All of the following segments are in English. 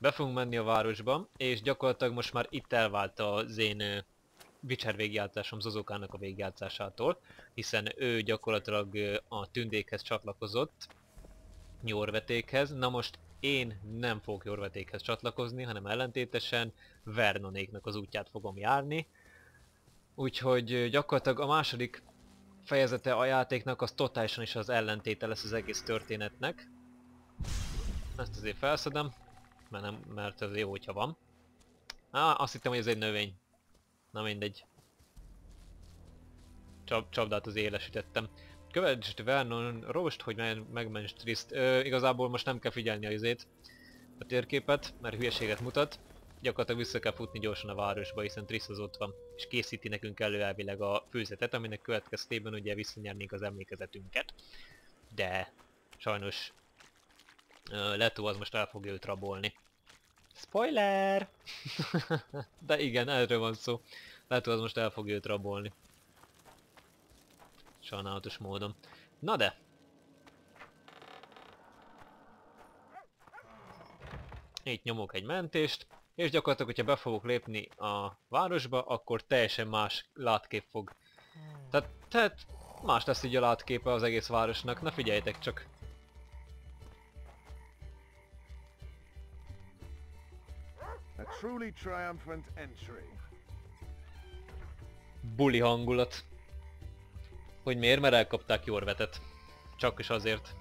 Be fogunk menni a városba, és gyakorlatilag most már itt elvált az én Witcher végigjátszásom Zozókának a végigjátszásától, hiszen ő gyakorlatilag a tündékhez csatlakozott, Jorvetékhez. Na most én nem fogok Jorvetékhez csatlakozni, hanem ellentétesen Vernonéknak az útját fogom járni. Úgyhogy gyakorlatilag a második fejezete a játéknak az totálisan is az ellentéte lesz az egész történetnek. Ezt azért felszedem, mert ez jó, hogyha van. Azt hittem, hogy ez egy növény. Na mindegy. Csapdát az élesítettem. Kövesd Vernon rost, hogy megmentsd Trisst. Igazából most nem kell figyelni a térképet, mert hülyeséget mutat. Gyakorlatilag vissza kell futni gyorsan a városba, hiszen Triss az ott van, és készíti nekünk elő elvileg a főzetet, aminek következtében ugye visszanyernénk az emlékezetünket. De sajnos Leto az most el fogja őt rabolni. Spoiler! De igen, erről van szó. Leto az most el fogja őt rabolni. Sajnálatos módon. Na de! Itt nyomok egy mentést, és gyakorlatilag, hogyha be fogok lépni a városba, akkor teljesen más látkép fog. Tehát más lesz így a látképe az egész városnak. Na figyeljetek csak! A truly triumphant entry. Buli hangulat. Hogy miért? Mert elkapták Jorvetet. Csak is azért.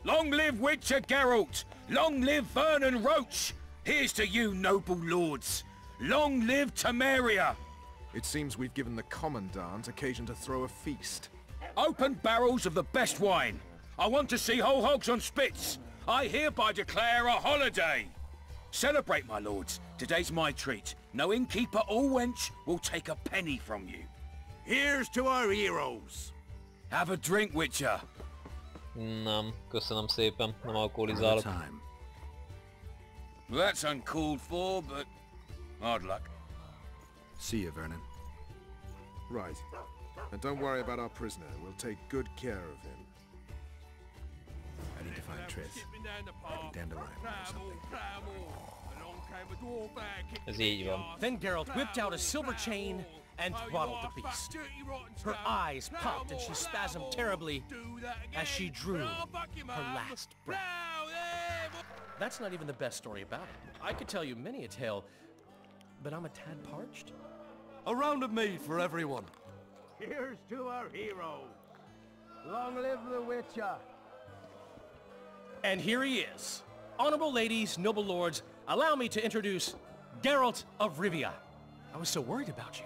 Long live Witcher Geralt! Long live Vernon Roach! Here's to you, noble lords! Long live Temeria! It seems we've given the Commandant occasion to throw a feast. Open barrels of the best wine! I want to see whole hogs on spits! I hereby declare a holiday! Celebrate, my lords. Today's my treat. No innkeeper or wench will take a penny from you. Here's to our heroes! Have a drink, Witcher! Nem, köszönöm szépen, nem alkoholizálok. Well, that's uncalled for, but hard luck. See you, Vernon. Right. And don't worry about our prisoner. We'll take good care of him. I need to find Triss. Dandelion or something. Ez így van. Then Geralt whipped out a silver chain and throttled the beast. Her eyes popped and she spasmed terribly as she drew her last breath. That's not even the best story about it. I could tell you many a tale, but I'm a tad parched. A round of mead for everyone. Here's to our heroes. Long live the Witcher. And here he is. Honorable ladies, noble lords, allow me to introduce Geralt of Rivia. I was so worried about you.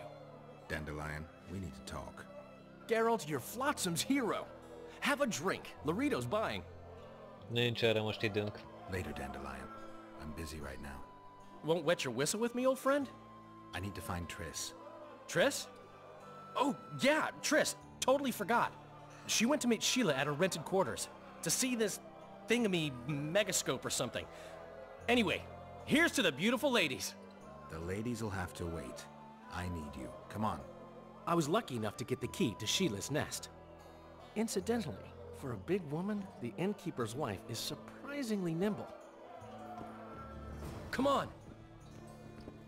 Dandelion, we need to talk. Geralt, you're Flotsam's hero. Have a drink. Laredo's buying. Nincs erre most időnk. Later, Dandelion. I'm busy right now. Won't wet your whistle with me, old friend? I need to find Triss. Triss? Oh, yeah, Triss. Totally forgot. She went to meet Sheila at her rented quarters to see this thingamy megascope or something. Anyway, here's to the beautiful ladies. The ladies will have to wait. I need you. Come on. I was lucky enough to get the key to Sheila's nest. Incidentally, for a big woman, the innkeeper's wife is surprisingly nimble. Come on!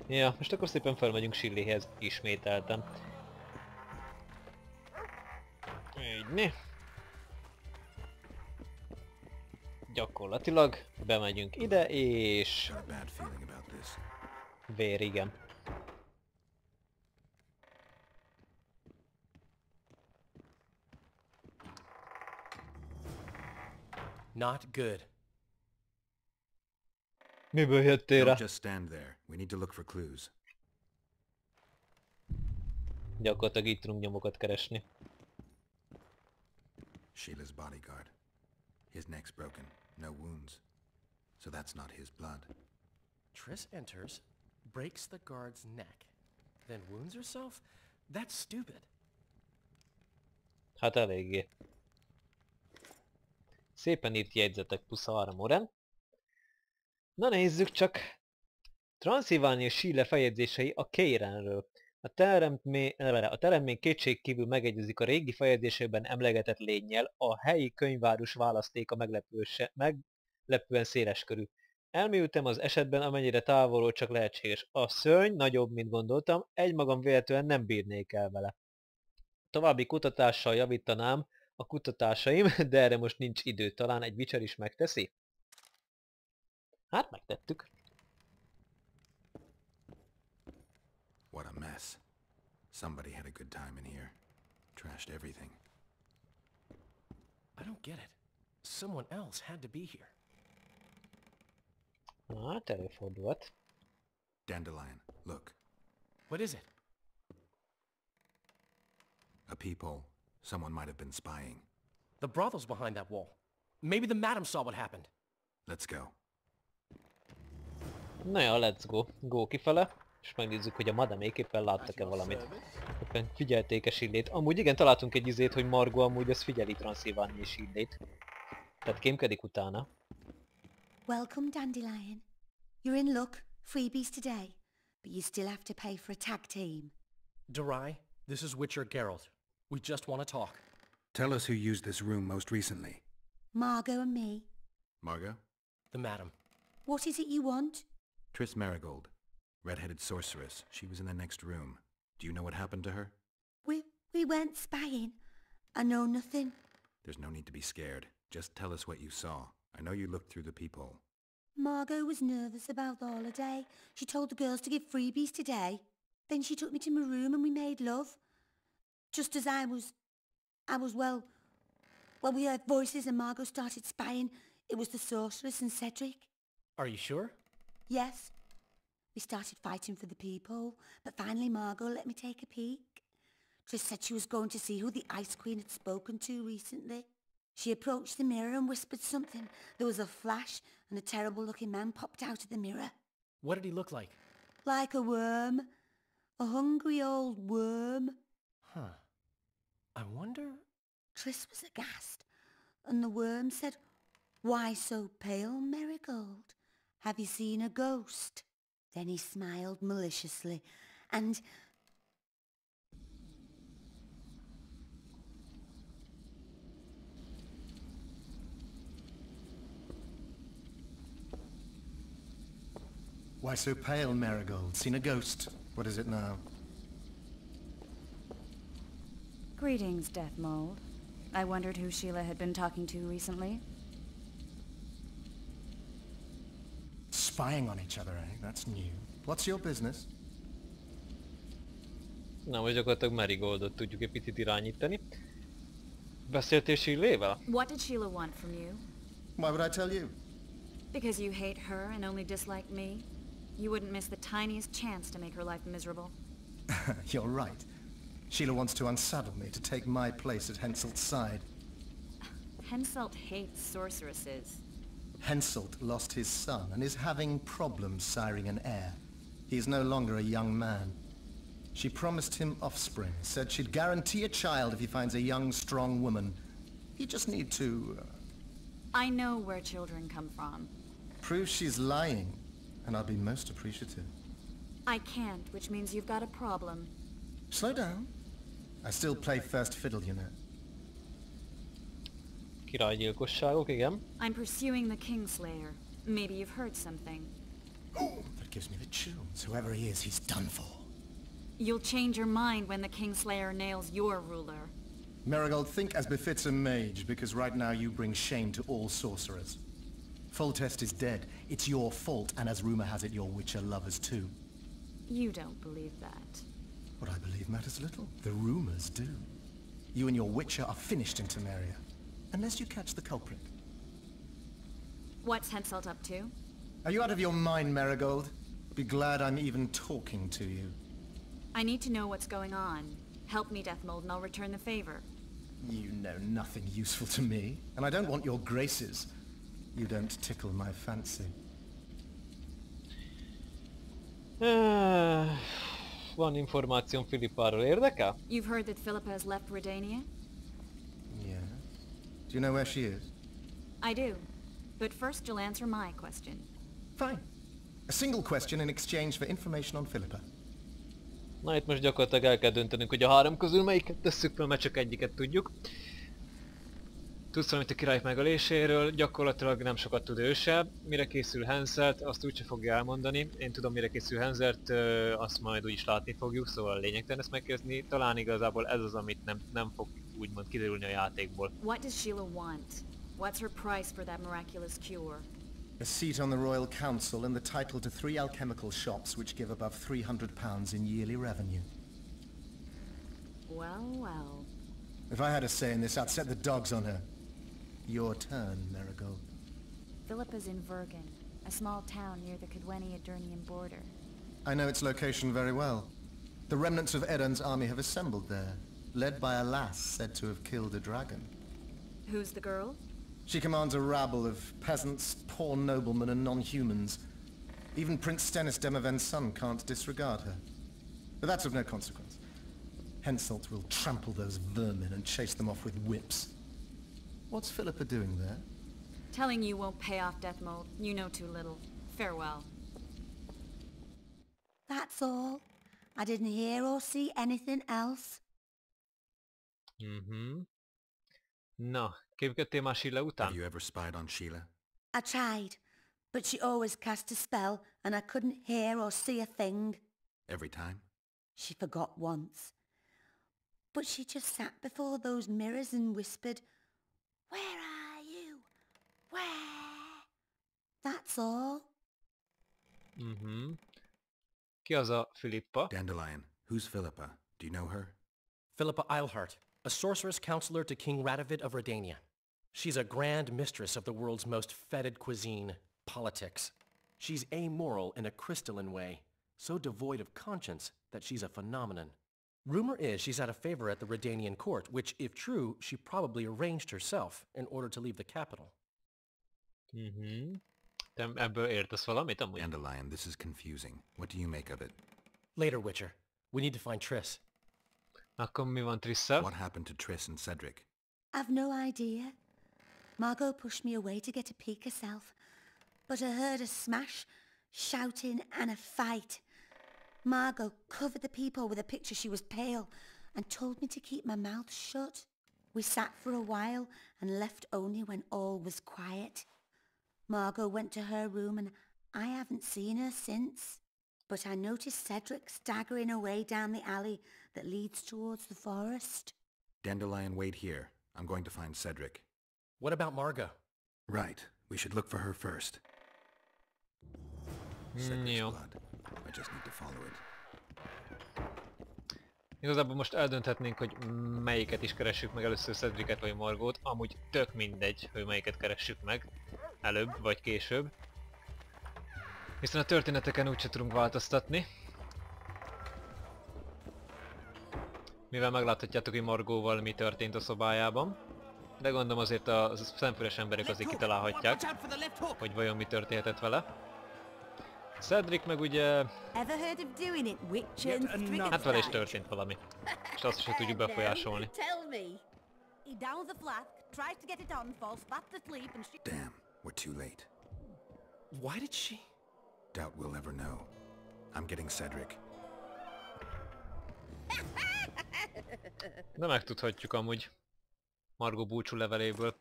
Ja, most akkor szépen felmegyünk Shilléhez ismételten. Így. Gyakorlatilag bemegyünk ide, és... Got a bad feeling about this. Vér, igen. Not good. Miből jöttél rá? Don't just stand there. We need to look for clues. Gyakorlatilag így tudunk nyomokat keresni. Sheila's bodyguard. His neck's broken. No wounds. So that's not his blood. Triss enters, breaks the guard's neck, then wounds herself? That's stupid. Hát eléggé. Szépen írt jegyzetek plusz 3 órán. Na nézzük csak. Transzilvánia Sheila feljegyzései a Keirenről. A teremtmény kétségkívül megegyezik a régi feljegyzésekben emlegetett lénnyel, a helyi könyvárus választéka meglepően széleskörű. Elmélyültem az esetben, amennyire távolról csak lehetséges. A szörny nagyobb, mint gondoltam, egymagam véletlenül nem bírnék el vele. További kutatással javítanám a kutatásaim, de erre most nincs idő. Talán egy Witcher is megteszi? Hát megtettük. What a mess. Somebody had a good time in here. Trashed everything. I don't get it. Someone else had to be here. Hát előfordulhat. Dandelion, look. What is it? A peephole. Someone might have been spying. The brothel's behind that wall. Maybe the madam saw what happened. Let's go. Na ja, let's go. Go kifele. És megnézzük, hogy a madamék éppen láttak-e valamit. Éppen figyelték-e Shirley-t. Amúgy igen, találtunk egy izét, hogy Margot amúgy az figyeli Transzilvánia és Shirley-t. Tehát kémkedik utána. Welcome, Dandelion. You're in luck. Freebies today. But you still have to pay for a tag team. Durai, this is Witcher Geralt. We just want to talk. Tell us who used this room most recently. Margot and me. Margot? The madam. What is it you want? Triss Marigold. Red-headed sorceress. She was in the next room. Do you know what happened to her? We weren't spying. I know nothing. There's no need to be scared. Just tell us what you saw. I know you looked through the peephole. Margot was nervous about the holiday. She told the girls to give freebies today. Then she took me to my room and we made love. Just as I was, well, we heard voices and Margot started spying. It was the sorceress and Cedric. Are you sure? Yes. We started fighting for the peephole, but finally Margot let me take a peek. Triss said she was going to see who the Ice Queen had spoken to recently. She approached the mirror and whispered something. There was a flash and a terrible-looking man popped out of the mirror. What did he look like? Like a worm. A hungry old worm. Huh. I wonder... Triss was aghast, and the worm said, "Why so pale, Marigold? Have you seen a ghost?" Then he smiled maliciously, and... Why so pale, Marigold? Seen a ghost? What is it now? Greetings, Death Mold. I wondered who Sheila had been talking to recently. Spying on each other, eh? That's new. What's your business? Na, most gyakorlatilag Marigoldot tudjuk egy picit irányítani. Beszéltél Shirley-vel? What did Sheila want from you? Why would I tell you? Because you hate her and only dislike me? You wouldn't miss the tiniest chance to make her life miserable. You're right. Sheila wants to unsaddle me to take my place at Henselt's side. Henselt hates sorceresses. Henselt lost his son and is having problems siring an heir. He is no longer a young man. She promised him offspring, said she'd guarantee a child if he finds a young, strong woman. He just need to... I know where children come from. prove she's lying, and I'll be most appreciative. I can't, which means you've got a problem. Slow down. I still play first fiddle, you know. Királygyilkosságok, igen. I'm pursuing the Kingslayer. Maybe you've heard something. That gives me the chills. Whoever he is, he's done for. You'll change your mind when the Kingslayer nails your ruler. Marigold, think as befits a mage, because right now you bring shame to all sorcerers. Foltest is dead. It's your fault, and as rumor has it, your Witcher lovers too. You don't believe that. What I believe matters little. The rumors do. You and your Witcher are finished in Temeria. Unless you catch the culprit. What's Henselt up to? Are you out of your mind, Marigold? Be glad I'm even talking to you. I need to know what's going on. Help me, Deathmold, and I'll return the favor. You know nothing useful to me, and I don't want your graces. You don't tickle my fancy. Van információm Philippáról, érdekel? You've heard that Philippa has left Redania? Yeah. Do you know where she is? I do. But first you'll answer my question. Fine. A single question in exchange for information on Philippa. Na itt most gyakorlatilag el kell döntenünk, hogy a három közül melyiket tesszük fel, mert csak egyiket tudjuk. Tudsz valamit a királyok megöléséről, gyakorlatilag nem sokat tud ő se. Mire készül Hanselt, azt úgyse fogja elmondani. Én tudom, mire készül Hanselt, azt majd úgyis látni fogjuk, szóval lényegtelen ezt megkérdezni. Talán igazából ez az, amit nem fog úgymond kiderülni a játékból. What does Sheila want? What's her price for that miraculous cure? A seat on the Royal Council and the title to 3 alchemical shops which give above £300 in yearly revenue. Well, well. If I had a say in this, I'd set the dogs on her. Your turn, Marigold. Philippa's in Vergen, a small town near the Cadweni-Adernian border. I know its location very well. The remnants of Eden's army have assembled there, led by a lass said to have killed a dragon. Who's the girl? She commands a rabble of peasants, poor noblemen and non-humans. Even Prince Stennis Demaven's son can't disregard her. But that's of no consequence. Henselt will trample those vermin and chase them off with whips. What's Philippa doing there? Telling you won't pay off Deathmold. You know too little. Farewell. That's all. I didn't hear or see anything else. Na, képkedtél már Sheila után? Have you ever spied on Sheila? I tried, but she always cast a spell and I couldn't hear or see a thing. Every time? She forgot once. But she just sat before those mirrors and whispered, "Where are you? Where?" That's all. Ki az a Philippa? Dandelion. Who's Philippa? Do you know her? Philippa Eilhart, a sorceress counselor to King Radovid of Redania. She's a grand mistress of the world's most fetid cuisine, politics. She's amoral in a crystalline way, so devoid of conscience that she's a phenomenon. Rumor is she's out of favor at the Redanian court, which, if true, she probably arranged herself in order to leave the capital. Te ebből értesz valamit amúgy? Dandelion, this is confusing. What do you make of it? Later, Witcher. We need to find Triss. Akkor mi van Trisszel? What happened to Triss and Cedric? I've no idea. Margot pushed me away to get a peek herself, but I heard a smash, shouting and a fight. Margot covered the peephole with a picture. She was pale and told me to keep my mouth shut. We sat for a while and left only when all was quiet. Margot went to her room and I haven't seen her since. But I noticed Cedric staggering away down the alley that leads towards the forest. Dandelion, wait here. I'm going to find Cedric. What about Margot? Right. We should look for her first. Cedric's Jó. blood. I just need to follow it. Igazából most eldönthetnénk, hogy melyiket is keressük meg először, Cedricet vagy Margót. Amúgy tök mindegy, hogy melyiket keressük meg. Előbb vagy később. Hiszen a történeteken úgyse tudunk változtatni. Mivel megláthatjátok, hogy Margóval mi történt a szobájában. De gondolom azért a szemfüles emberek azért kitalálhatják, hogy vajon mi történhetett vele. Cedric meg ugye... Hát vele is történt valami. És azt is tudjuk befolyásolni. Damn, we're too late. Why did she? Doubt we'll ever know. I'm getting Cedric. De megtudhatjuk amúgy Margó búcsú leveléből.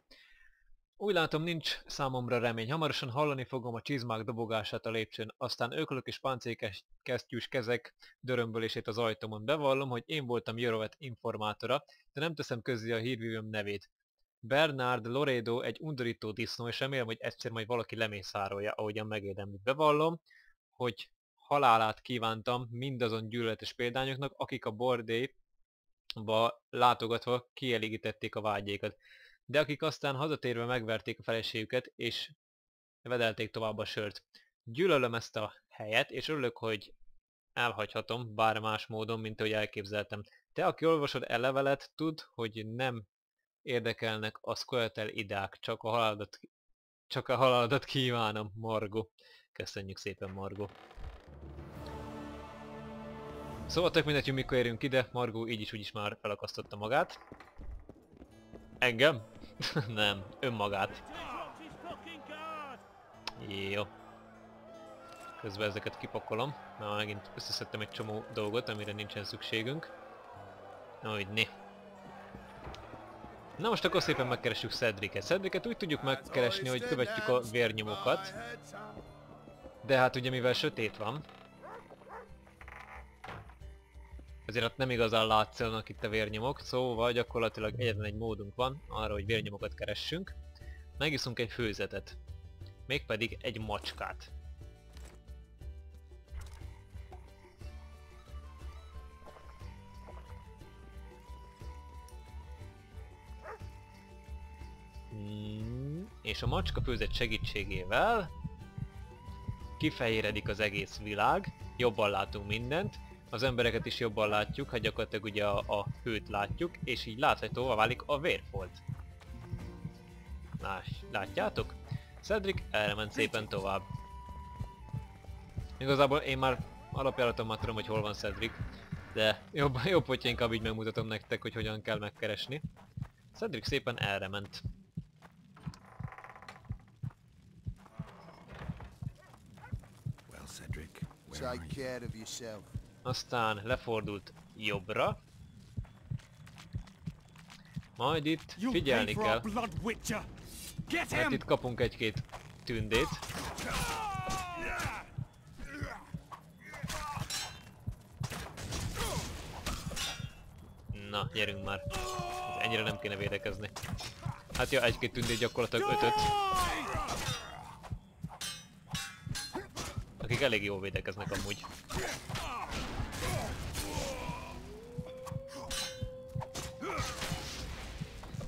Úgy látom, nincs számomra remény. Hamarosan hallani fogom a csizmák dobogását a lépcsőn, aztán öklök és páncélkesztyűs kezek dörömbölését az ajtómon. Bevallom, hogy én voltam Jörovet informátora, de nem teszem közzé a hírvívőm nevét. Bernard Loredo egy undorító disznó, és remélem, hogy egyszer majd valaki lemészárolja, ahogyan megérdemli. Bevallom, hogy halálát kívántam mindazon gyűlöletes példányoknak, akik a bordélyba látogatva kielégítették a vágyékat. De akik aztán hazatérve megverték a feleségüket, és vedelték tovább a sört. Gyűlölöm ezt a helyet, és örülök, hogy elhagyhatom, bár más módon, mint ahogy elképzeltem. Te, aki olvasod e levelet, tudd, hogy nem érdekelnek a Squirtle idák, csak a halálodat kívánom, Margó. Köszönjük szépen, Margó. Szóval tök mindegy, hogy mikor érünk ide, Margó így is úgyis már felakasztotta magát. Engem? Nem, önmagát. Jó. Közben ezeket kipakolom, mert megint összeszedtem egy csomó dolgot, amire nincsen szükségünk. Ahogy né. Na most akkor szépen megkeressük Cedricet. Cedricet úgy tudjuk megkeresni, hogy követjük a vérnyomokat. De hát ugye mivel sötét van, ezért ott nem igazán látszanak itt a vérnyomok, szóval gyakorlatilag egyetlen egy módunk van arra, hogy vérnyomokat keressünk. Megiszunk egy főzetet. Mégpedig egy macskát. És a macska főzet segítségével kifehéredik az egész világ, jobban látunk mindent, az embereket is jobban látjuk, ha gyakorlatilag ugye a hőt látjuk, és így láthatóvá válik a vérfolt. Látjátok? Cedric erre ment szépen tovább. Igazából én már alapjáraton már tudom, hogy hol van Cedric, de jobb, hogyha inkább így megmutatom nektek, hogy hogyan kell megkeresni. Cedric szépen erre ment. Aztán lefordult jobbra. Majd itt figyelni kell, mert itt kapunk egy-két tündét. Na, gyerünk már. Ennyire nem kéne védekezni. Hát ja, egy-két tündét gyakorlatilag 5-öt. Akik elég jól védekeznek amúgy.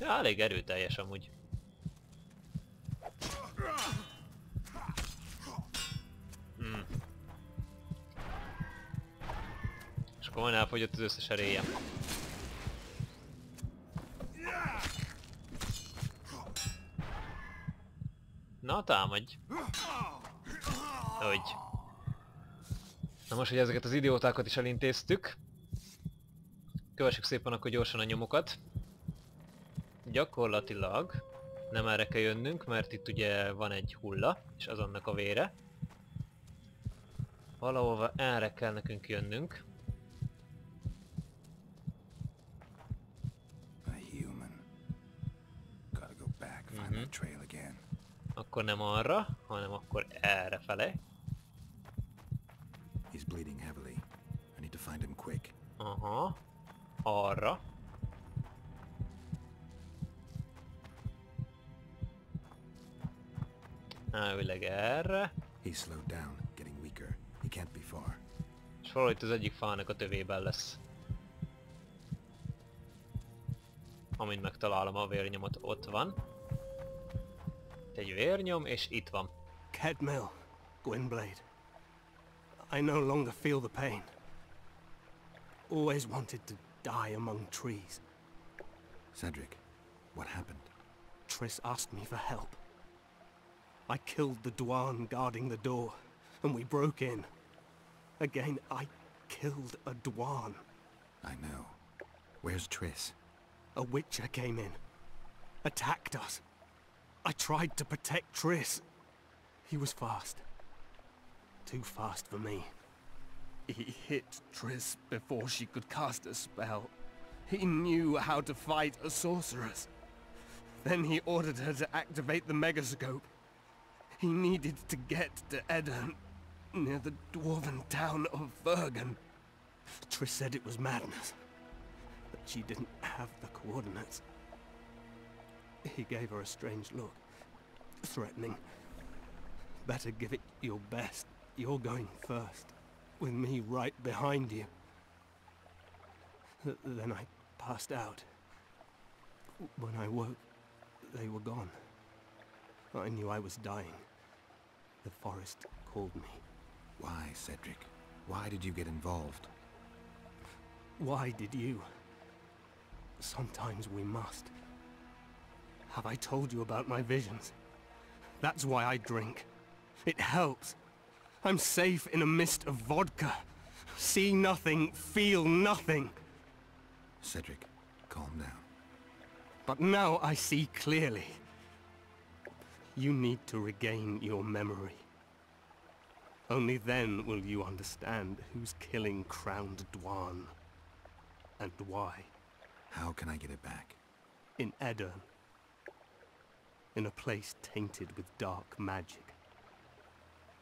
Ja, elég erőteljes amúgy. És akkor majd elfogyott az összes erélye. Na, támadj! Hogy. Na most, hogy ezeket az idiótákat is elintéztük, kövessük szépen akkor gyorsan a nyomokat. Gyakorlatilag nem erre kell jönnünk, mert itt ugye van egy hulla, és az annak a vére. Valahova erre kell nekünk jönnünk. Akkor nem arra, hanem akkor erre fele. Aha. Arra. Elvileg erre. És valahogy itt az egyik fának a tövében lesz. Amint megtalálom a vérnyomot, ott van. Itt egy vérnyom, és itt van. Kedmil, Gwynblade. I no longer feel the pain. Always wanted to die among trees. Cedric, what happened? Triss asked me for help. I killed the Dwan guarding the door, and we broke in. Again, I killed a Dwan. I know. Where's Triss? A Witcher came in, attacked us. I tried to protect Triss. He was fast. Too fast for me. He hit Triss before she could cast a spell. He knew how to fight a sorceress. Then he ordered her to activate the megascope. He needed to get to Edirn, near the dwarven town of Vergen. Triss said it was madness, that she didn't have the coordinates. He gave her a strange look, threatening. Better give it your best. You're going first, with me right behind you. Then I passed out. When I woke, they were gone. I knew I was dying. The forest called me. Why, Cedric? Why did you get involved? Why did you? Sometimes we must. Have I told you about my visions? That's why I drink. It helps. I'm safe in a mist of vodka. See nothing, feel nothing. Cedric, calm down. But now I see clearly. You need to regain your memory. Only then will you understand who's killing Crowned Dwan. And why. How can I get it back? In Edirn. In a place tainted with dark magic.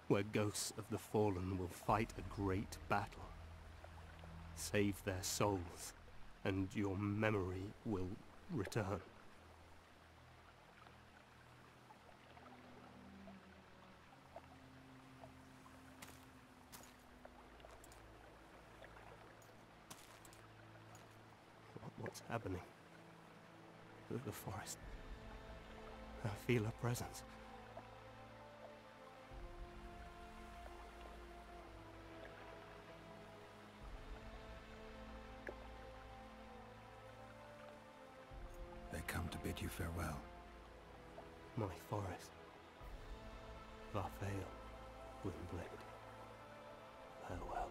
Where ghosts of the fallen will fight a great battle. Save their souls, and your memory will return. What's happening? The forest. I feel a presence. They come to bid you farewell. My forest. Varfail, Windblade. Farewell.